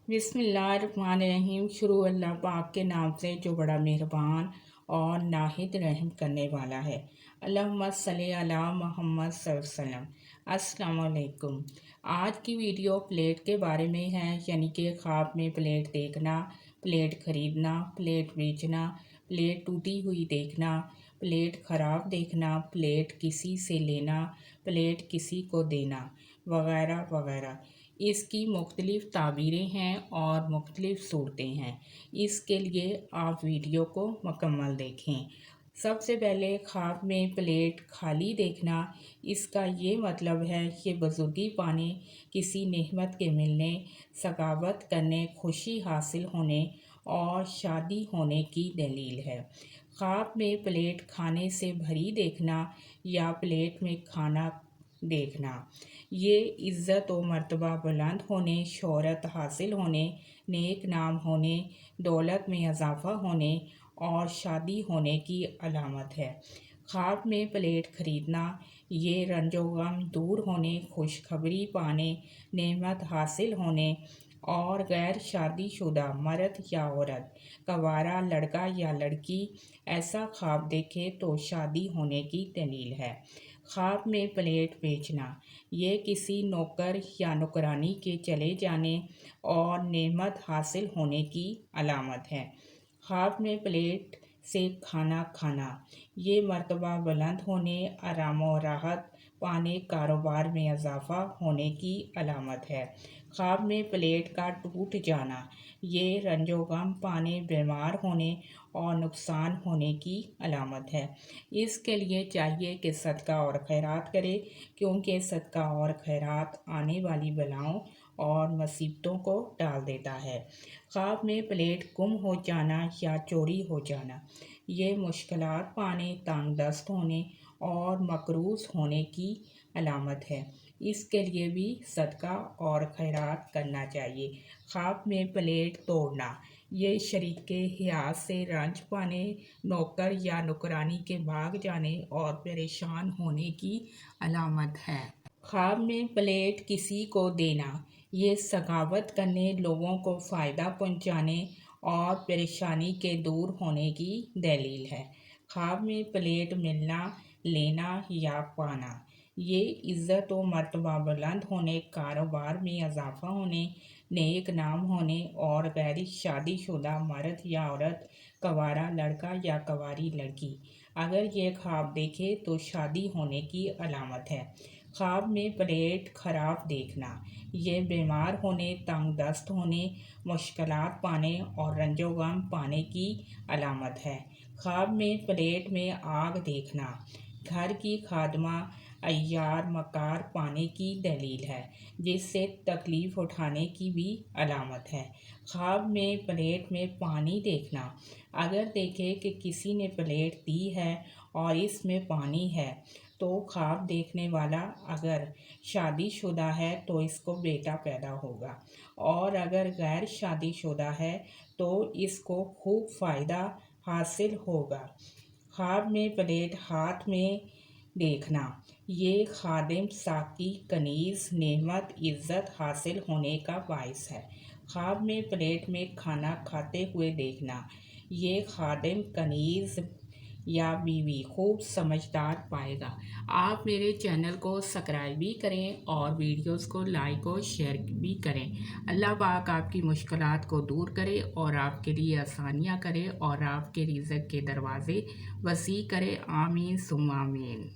بسم اللہ الرحمن الرحیم۔ شروع اللہ پاک کے نام سے جو بڑا مہربان اور ناہید رحم کرنے والا ہے۔ اللہم صلی علی محمد صلی اللہ علیہ وسلم۔ السلام علیکم۔ آج کی ویڈیو پلیٹ کے بارے میں ہے، یعنی کہ خواب میں پلیٹ دیکھنا، پلیٹ خریدنا، پلیٹ بیچنا، پلیٹ ٹوٹی ہوئی دیکھنا، پلیٹ خراب دیکھنا، پلیٹ کسی سے لینا، پلیٹ کسی کو دینا وغیرہ وغیرہ۔ اس کی مختلف تعبیریں ہیں اور مختلف صورتیں ہیں۔ اس کے لیے آپ ویڈیو کو مکمل دیکھیں۔ سب سے پہلے خواب میں پلیٹ خالی دیکھنا، اس کا یہ مطلب ہے کہ بزرگی پانے، کسی نعمت کے ملنے، سخاوت کرنے، خوشی حاصل ہونے اور شادی ہونے کی دلیل ہے۔ خواب میں پلیٹ کھانے سے بھری دیکھنا یا پلیٹ میں کھانا دیکھنا، یہ عزت و مرتبہ بلند ہونے، شہرت حاصل ہونے، نیک نام ہونے، دولت میں اضافہ ہونے اور شادی ہونے کی علامت ہے۔ خواب میں پلیٹ خریدنا، یہ رنج و غم دور ہونے، خوشخبری پانے، نعمت حاصل ہونے اور غیر شادی شدہ مرد یا عورت، کنوارا لڑکا یا لڑکی ایسا خواب دیکھے تو شادی ہونے کی دلیل ہے۔ خواب میں پلیٹ بیچنا، یہ کسی نوکر یا نوکرانی کے چلے جانے اور نعمت حاصل ہونے کی علامت ہے۔ خواب میں پلیٹ سے کھانا کھانا، یہ مرتبہ بلند ہونے، آرام و راحت پانے، کاروبار میں اضافہ ہونے کی علامت ہے۔ خواب میں پلیٹ کا ٹوٹ جانا، یہ رنج و غم پانے، بیمار ہونے اور نقصان ہونے کی علامت ہے۔ اس کے لیے چاہیے کہ صدقہ اور خیرات کرے، کیونکہ صدقہ اور خیرات آنے والی بلاؤں اور مصیبتوں کو ٹال دیتا ہے۔ خواب میں پلیٹ گم ہو جانا یا چوری ہو جانا، یہ مشکلات پانے، تنگ دست ہونے اور مقروض ہونے کی علامت ہے۔ اس کے لیے بھی صدقہ اور خیرات کرنا چاہیے۔ خواب میں پلیٹ توڑنا، یہ شریک حیات سے رنج پانے، نوکر یا نوکرانی کے بھاگ جانے اور پریشان ہونے کی علامت ہے۔ خواب میں پلیٹ کسی کو دینا، یہ سخاوت کرنے، لوگوں کو فائدہ پہنچانے اور پریشانی کے دور ہونے کی دلیل ہے۔ خواب میں پلیٹ ملنا، لینا یا پانا، یہ عزت و مرتبہ بلند ہونے، کاروبار میں اضافہ ہونے، نیک نام ہونے اور غیر شادی شدہ مرد یا عورت، کنوارا لڑکا یا کنواری لڑکی اگر یہ خواب دیکھے تو شادی ہونے کی علامت ہے۔ خواب میں پلیٹ خراب دیکھنا، یہ بیمار ہونے، تنگ دست ہونے، مشکلات پانے اور رنج و غم پانے کی علامت ہے۔ خواب میں پلیٹ میں آگ دیکھنا، گھر کی خادمہ، عیار، مکار پانے کی دلیل ہے، جس سے تکلیف اٹھانے کی بھی علامت ہے۔ خواب میں پلیٹ میں پانی دیکھنا، اگر دیکھے کہ کسی نے پلیٹ دی ہے اور اس میں پانی ہے تو خواب دیکھنے والا اگر شادی شدہ ہے تو اس کو بیٹا پیدا ہوگا، اور اگر غیر شادی شدہ ہے تو اس کو خوب فائدہ حاصل ہوگا۔ خواب میں پلیٹ ہاتھ میں دیکھنا، یہ خادم، ساقی، کنیز، نعمت، عزت حاصل ہونے کا باعث ہے۔ خواب میں پلیٹ میں کھانا کھاتے ہوئے دیکھنا، یہ خادم، کنیز یا بیوی خوب سمجھدار پائے گا۔ آپ میرے چینل کو سبسکرائب بھی کریں اور ویڈیوز کو لائک اور شیئر بھی کریں۔ اللہ پاک آپ کی مشکلات کو دور کرے اور آپ کے لیے آسانیاں کرے اور آپ کے رزق کے دروازے وسیع کرے۔ آمین ثم آمین۔